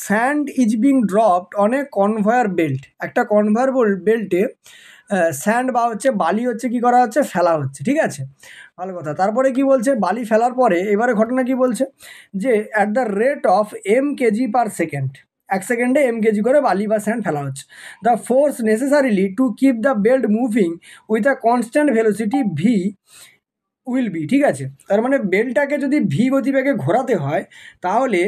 Sand is being dropped on a conveyor belt. একটা conveyor বেল্টে sand বা হচ্ছে বালি হচ্ছে কি করা হচ্ছে, ফেলা হচ্ছে, ঠিক আছে, ভালো কথা। তারপরে কি বলছে, বালি ফেলার পরে এবারে ঘটনা কি বলছে, যে at the rate of KG per second, 1 সেকেন্ডে কেজি করে বালি বা স্যান্ড ফেলা হচ্ছে। The force necessarily to keep the belt moving with a constant velocity V will be, ঠিক আছে। তার মানে বেলটাকে যদি ভি গতিবেগে ঘোরাতে হয় তাহলে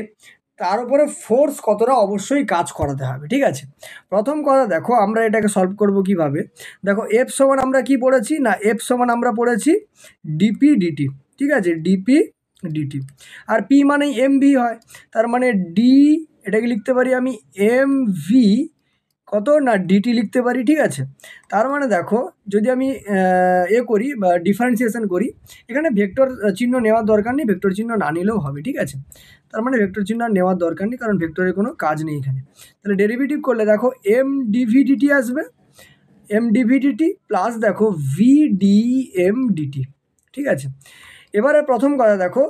তার উপরে ফোর্স কতটা অবশ্যই কাজ করাতে হবে, ঠিক আছে। প্রথম কথা দেখো, আমরা এটাকে সলভ করব কিভাবে। দেখো এফ সমান আমরা কি পড়েছি না, এফ সমান আমরা পড়েছি ডিপি ডিটি, ঠিক আছে, ডিপি ডিটি। আর পি মানে এম ভি হয়, তার মানে ডি, এটাকে লিখতে পারি আমি এম ভি কত না ডিটি লিখতে পারি, ঠিক আছে। তার মানে দেখো যদি আমি করি বা ডিফারেন্সিয়েশন করি, এখানে ভেক্টর চিহ্ন নেওয়ার দরকার নেই, ভেক্টর চিহ্ন না নিলেও হবে, ঠিক আছে। তার মানে ভেক্টর চিহ্ন নেওয়ার দরকার নেই, কারণ ভেক্টরের কোনো কাজ নেই এখানে। তাহলে ডেরিভেটিভ করলে দেখো এম ডিভিডিটি আসবে, এম ডিভিডিটি প্লাস দেখো ভি ডি এম ডিটি, ঠিক আছে। এবারে প্রথম কথা দেখো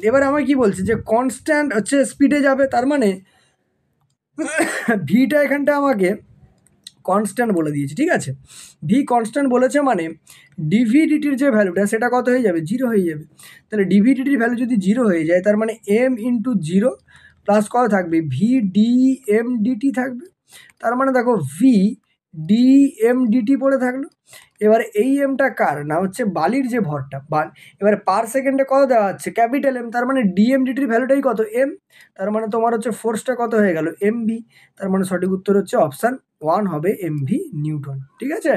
এবারে আমায় কি বলছে, যে কনস্ট্যান্ট হচ্ছে স্পিডে যাবে, তার মানে ভিটা এখানটা আমাকে কনস্ট্যান্ট বলে দিয়েছে, ঠিক আছে। ভি কনস্ট্যান্ট বলেছে মানে ডিভিডিটির যে ভ্যালুটা সেটা কত হয়ে যাবে, 0 হয়ে যাবে। তাহলে ডিভিডিটির ভ্যালু যদি 0 হয়ে যায়, তার মানে এম ইন্টু 0 প্লাস কত থাকবে, ভি ডি এম ডিটি থাকবে। তার মানে দেখো ভি ডি এম ডিটি পড়ে থাকলো। এবারে এই এমটা কার না, হচ্ছে বালির যে ভরটা, এবারে পার সেকেন্ডে কত দেওয়া হচ্ছে, ক্যাপিটাল এম, তার মানে ডিএম ডিটির ভ্যালুটাই কত, এম। তার মানে তোমার হচ্ছে ফোর্সটা কত হয়ে গেল, এম ভি। তার মানে সঠিক উত্তর হচ্ছে অপশান 1 হবে এম ভি নিউটন, ঠিক আছে।